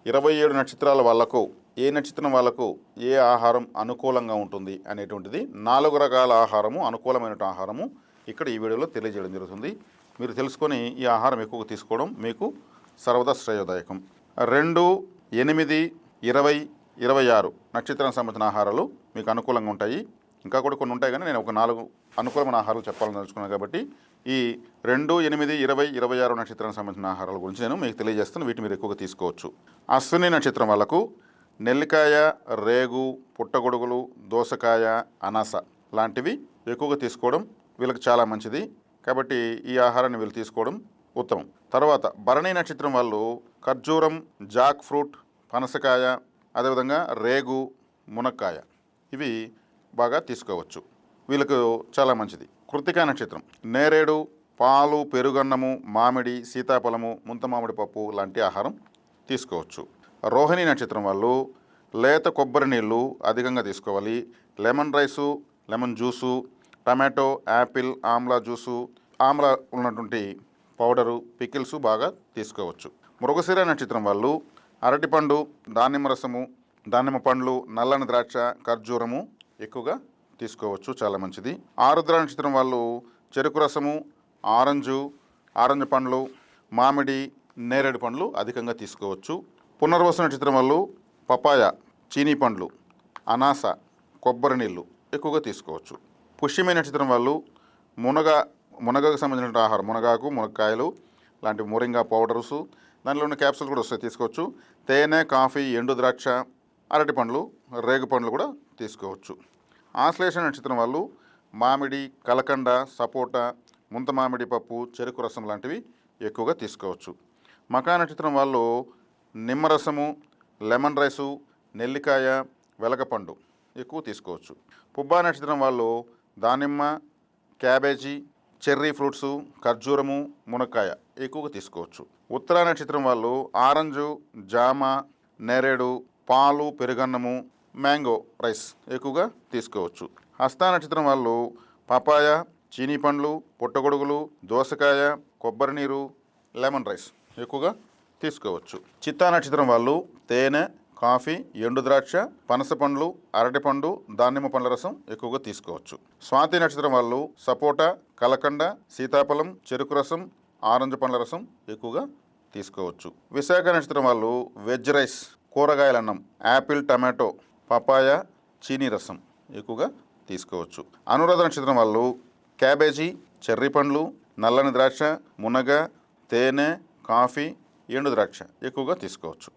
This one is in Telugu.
27 నక్షత్రాల వాళ్ళకు ఏ నక్షత్రం వాళ్ళకు ఏ ఆహారం అనుకూలంగా ఉంటుంది అనేటువంటిది 4 రకాల ఆహారము అనుకూలమైన ఆహారము ఇక్కడ ఈ వీడియోలో తెలియజేయడం జరుగుతుంది. మీరు తెలుసుకొని ఈ ఆహారం ఎక్కువగా తీసుకోవడం మీకు సర్వదా శ్రేయోదాయకం. 2, 8, 20, 26 నక్షత్రానికి సంబంధించిన ఆహారాలు మీకు అనుకూలంగా ఉంటాయి. ఇంకా కూడా కొన్ని ఉంటాయి, కానీ నేను ఒక 4 అనుకూలమైన ఆహారాలు చెప్పాలని తెలుసుకున్నాను కాబట్టి ఈ 2, 8, 20, 26 నక్షత్రానికి సంబంధించిన ఆహారాల గురించి నేను మీకు తెలియజేస్తాను. వీటిని మీరు ఎక్కువగా తీసుకోవచ్చు. అశ్విని నక్షత్రం వాళ్ళకు నెల్లికాయ, రేగు, పుట్టగొడుగులు, దోసకాయ, అనాస లాంటివి ఎక్కువగా తీసుకోవడం వీళ్ళకి చాలా మంచిది. కాబట్టి ఈ ఆహారాన్ని వీళ్ళు తీసుకోవడం ఉత్తమం. తర్వాత భరణి నక్షత్రం వాళ్ళు ఖర్జూరం, జాక్ ఫ్రూట్, పనసకాయ, అదేవిధంగా రేగు, మునక్కాయ ఇవి బాగా తీసుకోవచ్చు. వీళ్ళకు చాలా మంచిది. కృత్తికా నక్షత్రం నేరేడు, పాలు, పెరుగన్నము, మామిడి, సీతాఫలము, ముంత మామిడి పప్పు లాంటి ఆహారం తీసుకోవచ్చు. రోహిణి నక్షత్రం వాళ్ళు లేత కొబ్బరి నీళ్ళు అధికంగా తీసుకోవాలి. Lemon rice, lemon juice, tomato, Apple, Amla juice, Amla ఉన్నటువంటి పౌడరు, పికిల్స్ బాగా తీసుకోవచ్చు. మృగశిర నక్షత్రం వాళ్ళు అరటిపండు, దానిమ్మ రసము, దానిమ్మ పండ్లు, నల్లని ద్రాక్ష, ఖర్జూరము ఎక్కువగా తీసుకోవచ్చు, చాలా మంచిది. ఆరుద్ర నక్షత్రం వాళ్ళు చెరుకు రసము, ఆరెంజ్ పండ్లు, మామిడి, నేరేడు పండ్లు అధికంగా తీసుకోవచ్చు. పునర్వసు నక్షత్రం వాళ్ళు పపాయ, చీనీ పండ్లు, అనాస, కొబ్బరి నీళ్ళు ఎక్కువగా తీసుకోవచ్చు. పుష్యమి నక్షత్రం వాళ్ళు మునగకు సంబంధించిన ఆహారం, మునగాకు, మునక్కాయలు లాంటి మొరింగా పౌడర్సు, దానిలో ఉన్న క్యాప్సూల్స్ కూడా వస్తాయి, తీసుకోవచ్చు. తేనె, కాఫీ, ఎండు ద్రాక్ష, అరటి పండ్లు, రేగు పండ్లు కూడా తీసుకోవచ్చు. ఆశ్లేష నక్షత్రం వాళ్ళు మామిడి, కలకండ, సపోటా, ముంత మామిడి పప్పు, చెరుకు రసం లాంటివి ఎక్కువగా తీసుకోవచ్చు. మకా నక్షత్రం వాళ్ళు నిమ్మరసము, లెమన్ రైసు, నెల్లికాయ, వెలగపండు ఎక్కువ తీసుకోవచ్చు. పుబ్బా నక్షత్రం వాళ్ళు దానిమ్మ, క్యాబేజీ, చెర్రీ ఫ్రూట్సు, ఖర్జూరము, మునక్కాయ ఎక్కువగా తీసుకోవచ్చు. ఉత్తరా నక్షత్రం వాళ్ళు ఆరెంజు, జామ, నేరేడు, పాలు, పెరుగన్నము, మ్యాంగో రైస్ ఎక్కువగా తీసుకోవచ్చు. హస్త నక్షత్రం వాళ్ళు పపాయ, చీనీ పండ్లు, పుట్టగొడుగులు, దోసకాయ, కొబ్బరి నీరు, లెమన్ రైస్ ఎక్కువగా తీసుకోవచ్చు. చిత్తా నక్షత్రం వాళ్ళు తేనె, కాఫీ, ఎండు ద్రాక్ష, పనస పండ్లు, అరటిపండు, దానిమ్మ పండ్ల రసం ఎక్కువగా తీసుకోవచ్చు. స్వాతి నక్షత్రం వాళ్ళు సపోటా, కలకండ, సీతాఫలం, చెరుకు రసం, ఆరెంజ్ పండ్ల రసం ఎక్కువగా తీసుకోవచ్చు. విశాఖ నక్షత్రం వాళ్ళు వెజ్ రైస్, కూరగాయల అన్నం, యాపిల్, టమాటో, పపాయ, చీనీ రసం ఎక్కువగా తీసుకోవచ్చు. అనురాధ నక్షత్రం వాళ్ళు క్యాబేజీ, చెర్రీ పండ్లు, నల్లని ద్రాక్ష, మునగ, తేనె, కాఫీ, ఎండు ద్రాక్ష ఎక్కువగా తీసుకోవచ్చు.